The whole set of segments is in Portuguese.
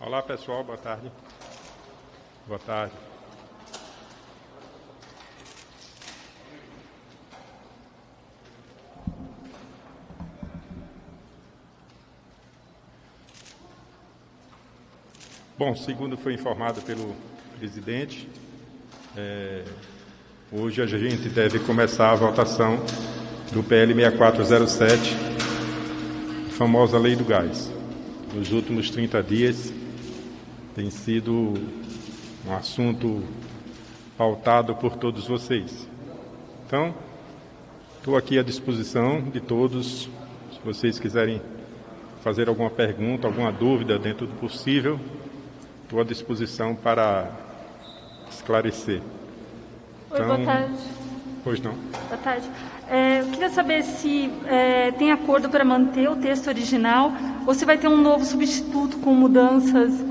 Olá, pessoal, boa tarde. Boa tarde. Bom, segundo foi informado pelo presidente, hoje a gente deve começar a votação do PL 6407, famosa Lei do Gás. Nos últimos 30 dias tem sido um assunto pautado por todos vocês. Então, estou aqui à disposição de todos, se vocês quiserem fazer alguma pergunta, alguma dúvida dentro do possível, estou à disposição para esclarecer. Oi, boa tarde. Pois não. Boa tarde. Eu queria saber se tem acordo para manter o texto original ou se vai ter um novo substituto com mudanças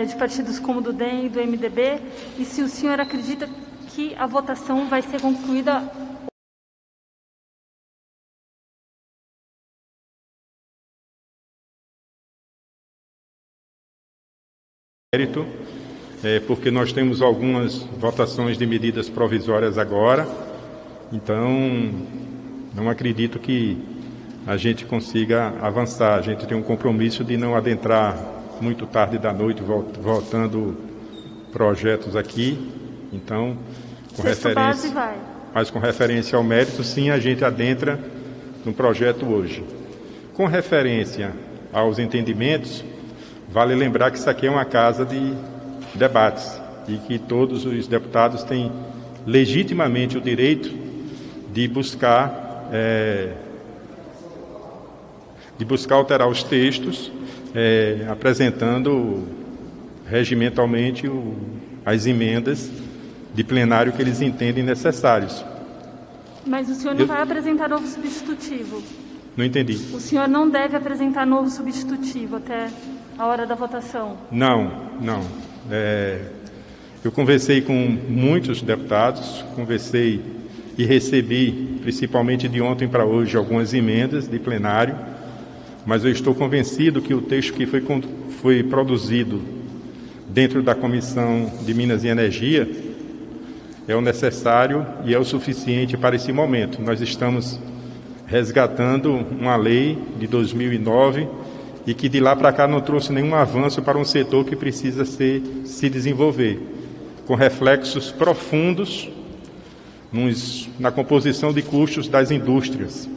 de partidos como do DEM e do MDB, e se o senhor acredita que a votação vai ser concluída porque nós temos algumas votações de medidas provisórias agora, então não acredito que a gente consiga avançar. A gente tem um compromisso de não adentrar muito tarde da noite votando projetos aqui, então mas com referência ao mérito, sim, a gente adentra no projeto hoje. Com referência aos entendimentos, vale lembrar que isso aqui é uma casa de debates e que todos os deputados têm legitimamente o direito de buscar alterar os textos, apresentando regimentalmente as emendas de plenário que eles entendem necessários. Mas o senhor não vai apresentar novo substitutivo? Não entendi. O senhor não deve apresentar novo substitutivo até a hora da votação? Não. Eu conversei com muitos deputados, conversei e recebi, principalmente de ontem para hoje, algumas emendas de plenário, mas eu estou convencido que o texto que foi produzido dentro da Comissão de Minas e Energia é o necessário e é o suficiente para esse momento. Nós estamos resgatando uma lei de 2009 e que de lá para cá não trouxe nenhum avanço para um setor que precisa se desenvolver, com reflexos profundos na composição de custos das indústrias.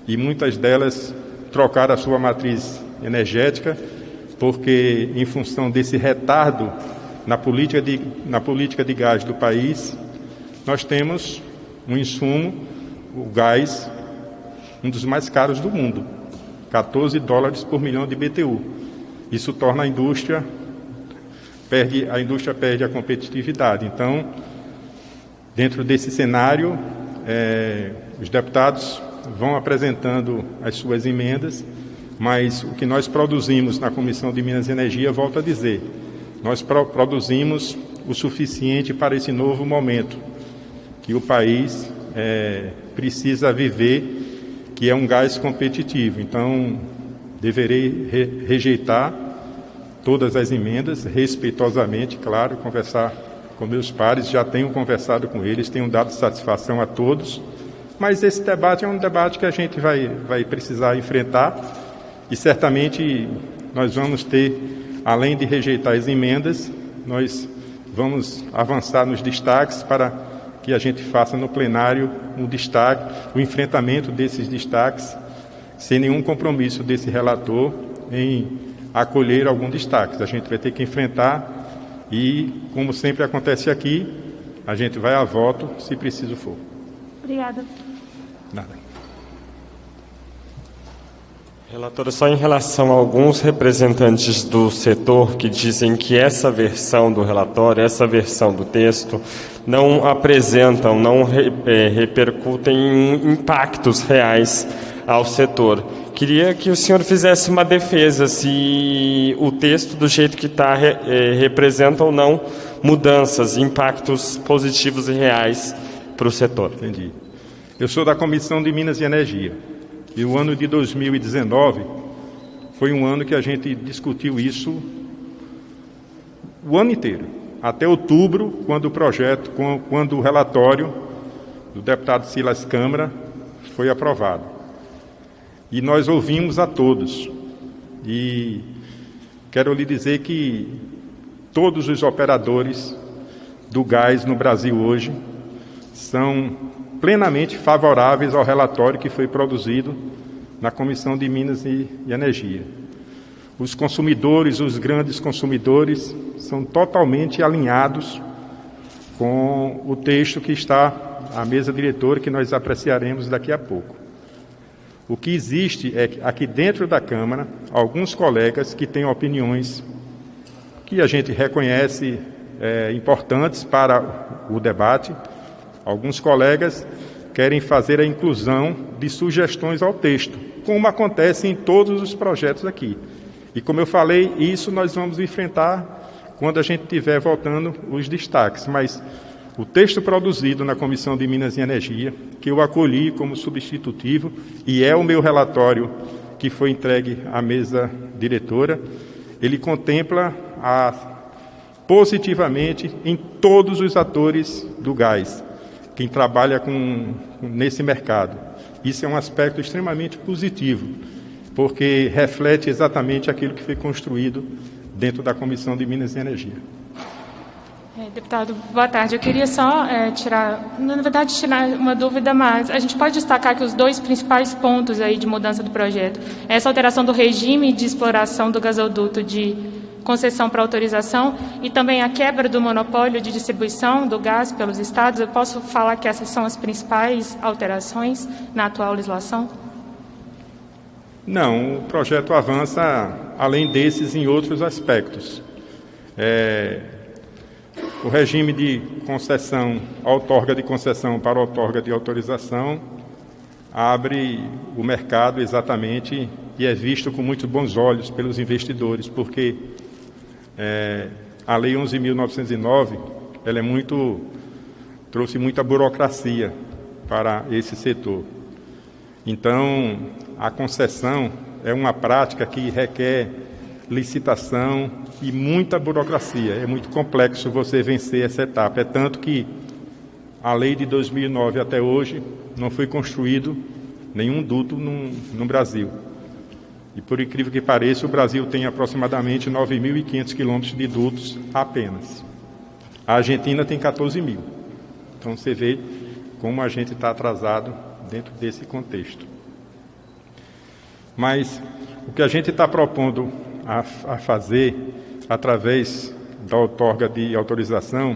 E muitas delas trocaram a sua matriz energética porque, em função desse retardo na política de gás do país, nós temos um insumo, o gás, um dos mais caros do mundo, $14 por milhão de BTU. Isso torna a indústria perde a competitividade. Então, dentro desse cenário, os deputados vão apresentando as suas emendas, mas o que nós produzimos na Comissão de Minas e Energia, volto a dizer, nós produzimos o suficiente para esse novo momento que o país precisa viver, que é um gás competitivo. Então, deverei rejeitar todas as emendas, respeitosamente, claro, conversar com meus pares, já tenho conversado com eles, tenho dado satisfação a todos, mas esse debate é um debate que a gente vai precisar enfrentar e certamente nós vamos ter, além de rejeitar as emendas, nós vamos avançar nos destaques para que a gente faça no plenário o enfrentamento desses destaques, sem nenhum compromisso desse relator em acolher algum destaque. A gente vai ter que enfrentar e, como sempre acontece aqui, a gente vai a voto se preciso for. Obrigada. Nada. Relatora, só em relação a alguns representantes do setor que dizem que essa versão do relatório, essa versão do texto, não apresentam, não repercutem impactos reais ao setor. Queria que o senhor fizesse uma defesa se o texto, do jeito que está, representa ou não mudanças, impactos positivos e reais para o setor. Entendi. Eu sou da Comissão de Minas e Energia. E o ano de 2019 foi um ano que a gente discutiu isso o ano inteiro, até outubro, quando o relatório do deputado Silas Câmara foi aprovado. E nós ouvimos a todos. E quero lhe dizer que todos os operadores do gás no Brasil hoje são plenamente favoráveis ao relatório que foi produzido na Comissão de Minas e Energia. Os consumidores, os grandes consumidores, são totalmente alinhados com o texto que está à mesa diretora, que nós apreciaremos daqui a pouco. O que existe é que aqui dentro da Câmara, alguns colegas que têm opiniões que a gente reconhece importantes para o debate, alguns colegas querem fazer a inclusão de sugestões ao texto, como acontece em todos os projetos aqui. E como eu falei, isso nós vamos enfrentar quando a gente estiver votando os destaques. Mas o texto produzido na Comissão de Minas e Energia, que eu acolhi como substitutivo, e é o meu relatório que foi entregue à mesa diretora, ele contempla positivamente em todos os atores do gás, quem trabalha nesse mercado. Isso é um aspecto extremamente positivo, porque reflete exatamente aquilo que foi construído dentro da Comissão de Minas e Energia. Deputado, boa tarde. Eu queria só tirar uma dúvida, mas a gente pode destacar que os dois principais pontos aí de mudança do projeto, essa alteração do regime de exploração do gasoduto de concessão para autorização e também a quebra do monopólio de distribuição do gás pelos estados. Eu posso falar que essas são as principais alterações na atual legislação? Não, o projeto avança além desses em outros aspectos. O regime de concessão, a outorga de concessão para a outorga de autorização, abre o mercado exatamente e é visto com muito bons olhos pelos investidores, porque a Lei 11.909, ela trouxe muita burocracia para esse setor. Então, a concessão é uma prática que requer licitação e muita burocracia. É muito complexo você vencer essa etapa. É tanto que a lei de 2009 até hoje não foi construído nenhum duto no Brasil. E por incrível que pareça, o Brasil tem aproximadamente 9.500 quilômetros de dutos apenas. A Argentina tem 14.000. Então você vê como a gente está atrasado dentro desse contexto. Mas o que a gente está propondo a fazer através da outorga de autorização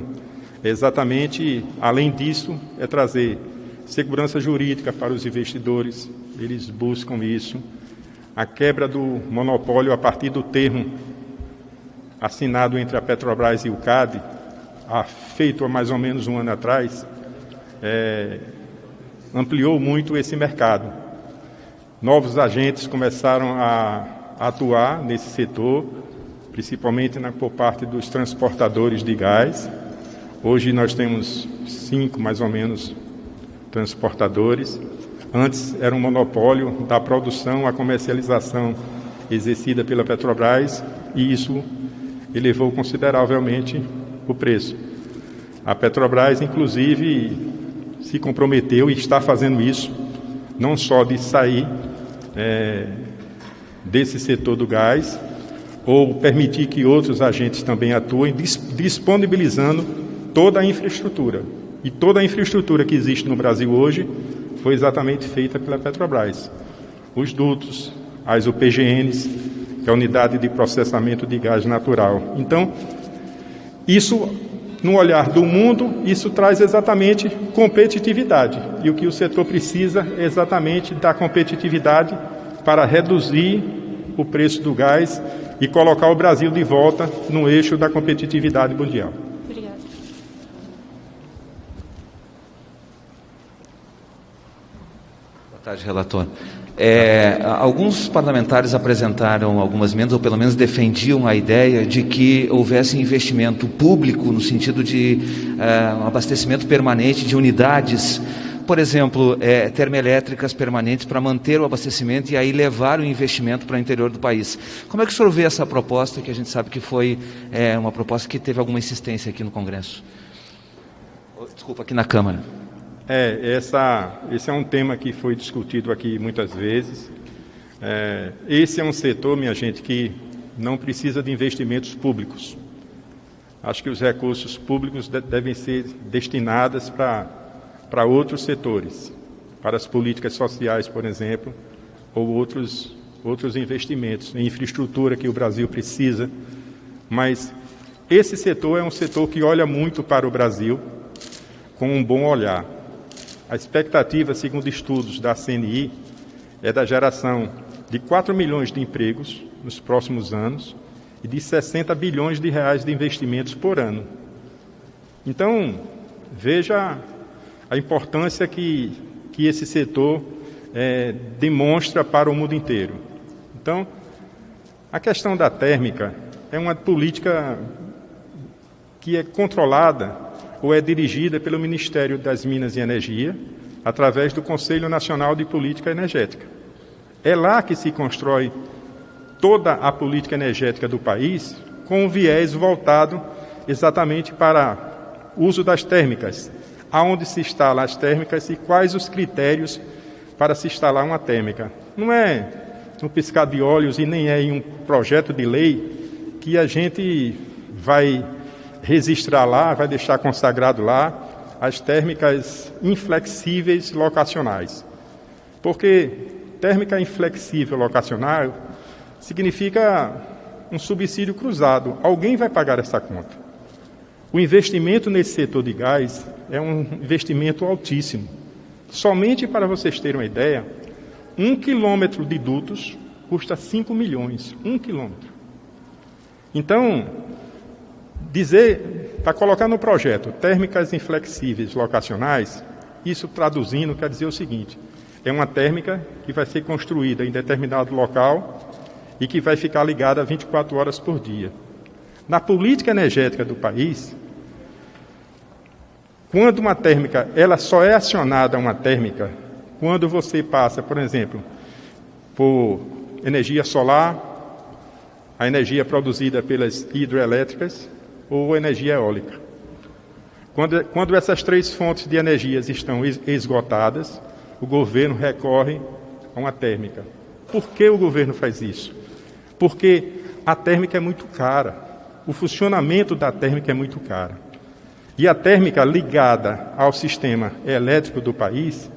é exatamente, além disso, é trazer segurança jurídica para os investidores. Eles buscam isso. A quebra do monopólio a partir do termo assinado entre a Petrobras e o CAD, feito há mais ou menos um ano atrás, ampliou muito esse mercado. Novos agentes começaram a atuar nesse setor, principalmente por parte dos transportadores de gás. Hoje nós temos 5, mais ou menos, transportadores. Antes era um monopólio da produção à comercialização exercida pela Petrobras e isso elevou consideravelmente o preço. A Petrobras, inclusive, se comprometeu e está fazendo isso, não só de sair desse setor do gás, ou permitir que outros agentes também atuem, disponibilizando toda a infraestrutura. E toda a infraestrutura que existe no Brasil hoje foi exatamente feita pela Petrobras. Os dutos, as UPGNs, que é a Unidade de Processamento de Gás Natural. Então, isso, no olhar do mundo, isso traz exatamente competitividade. E o que o setor precisa é exatamente da competitividade para reduzir o preço do gás e colocar o Brasil de volta no eixo da competitividade mundial. Obrigada. Boa tarde, relator. Alguns parlamentares apresentaram algumas emendas, ou pelo menos defendiam a ideia de que houvesse investimento público no sentido de um abastecimento permanente de unidades por exemplo, termoelétricas permanentes para manter o abastecimento e aí levar o investimento para o interior do país. Como é que o senhor vê essa proposta, que a gente sabe que foi uma proposta que teve alguma insistência aqui no Congresso? Desculpa, aqui na Câmara. Esse é um tema que foi discutido aqui muitas vezes. Esse é um setor, minha gente, que não precisa de investimentos públicos. Acho que os recursos públicos devem ser destinados para outros setores, para as políticas sociais, por exemplo, ou outros investimentos em infraestrutura que o Brasil precisa. Mas esse setor é um setor que olha muito para o Brasil com um bom olhar. A expectativa, segundo estudos da CNI, é da geração de 4 milhões de empregos nos próximos anos e de 60 bilhões de reais de investimentos por ano. Então, veja a importância que esse setor demonstra para o mundo inteiro. Então, a questão da térmica é uma política que é controlada ou é dirigida pelo Ministério das Minas e Energia, através do Conselho Nacional de Política Energética. É lá que se constrói toda a política energética do país, com um viés voltado exatamente para o uso das térmicas, aonde se instala as térmicas e quais os critérios para se instalar uma térmica. Não é no piscar de olhos e nem é em um projeto de lei que a gente vai registrar lá, vai deixar consagrado lá as térmicas inflexíveis locacionais. Porque térmica inflexível locacional significa um subsídio cruzado. Alguém vai pagar essa conta. O investimento nesse setor de gás é um investimento altíssimo. Somente para vocês terem uma ideia, 1 quilômetro de dutos custa 5 milhões. 1 quilômetro. Então, para colocar no projeto térmicas inflexíveis locacionais, isso traduzindo quer dizer o seguinte: é uma térmica que vai ser construída em determinado local e que vai ficar ligada 24 horas por dia. Na política energética do país, quando uma térmica, ela só é acionada uma térmica quando você passa, por exemplo, por energia solar, a energia produzida pelas hidrelétricas ou energia eólica. Quando essas 3 fontes de energias estão esgotadas, o governo recorre a uma térmica. Por que o governo faz isso? Porque a térmica é muito cara. O funcionamento da térmica é muito caro. E a térmica ligada ao sistema elétrico do país,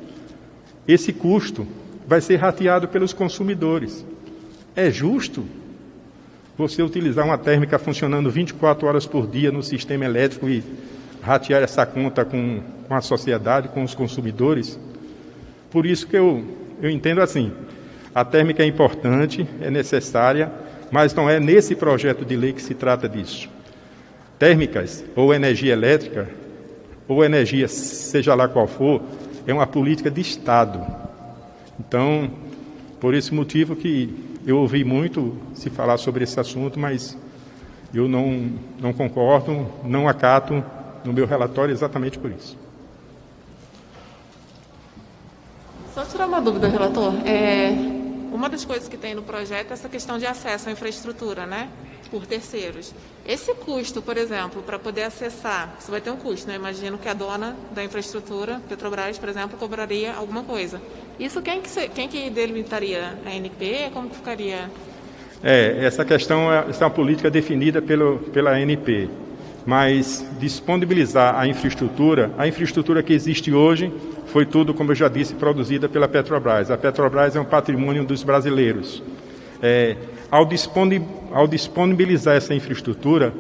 esse custo vai ser rateado pelos consumidores. É justo você utilizar uma térmica funcionando 24 horas por dia no sistema elétrico e ratear essa conta com a sociedade, com os consumidores? Por isso que eu entendo assim, a térmica é importante, é necessária, mas não é nesse projeto de lei que se trata disso. Térmicas, ou energia elétrica, ou energia, seja lá qual for, é uma política de Estado. Então, por esse motivo que eu ouvi muito se falar sobre esse assunto, mas eu não concordo, não acato no meu relatório exatamente por isso. Só tirar uma dúvida, relator. Uma das coisas que tem no projeto é essa questão de acesso à infraestrutura, né? Por terceiros. Esse custo, por exemplo, para poder acessar, você vai ter um custo, né? Imagino que a dona da infraestrutura, Petrobras, por exemplo, cobraria alguma coisa. Isso quem que delimitaria? A ANP? Como que ficaria? Essa questão é uma política definida pela ANP, mas disponibilizar a infraestrutura que existe hoje foi tudo, como eu já disse, produzida pela Petrobras. A Petrobras é um patrimônio dos brasileiros. Ao disponibilizar essa infraestrutura,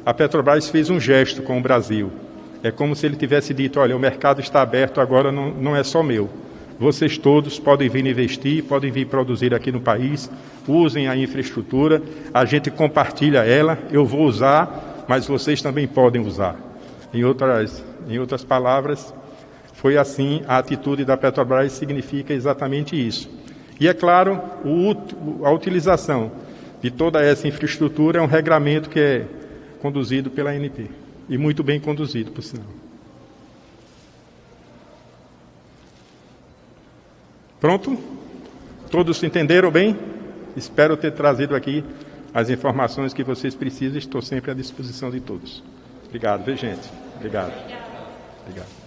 a Petrobras fez um gesto com o Brasil. É como se ele tivesse dito: olha, o mercado está aberto agora, não é só meu. Vocês todos podem vir investir, podem vir produzir aqui no país, usem a infraestrutura, a gente compartilha ela, eu vou usar, mas vocês também podem usar. Em outras palavras, foi assim, a atitude da Petrobras significa exatamente isso. E, é claro, a utilização de toda essa infraestrutura é um regramento que é conduzido pela ANP, e muito bem conduzido, por sinal. Pronto? Todos entenderam bem? Espero ter trazido aqui as informações que vocês precisam. Estou sempre à disposição de todos. Obrigado, viu, gente? Obrigado. Obrigado.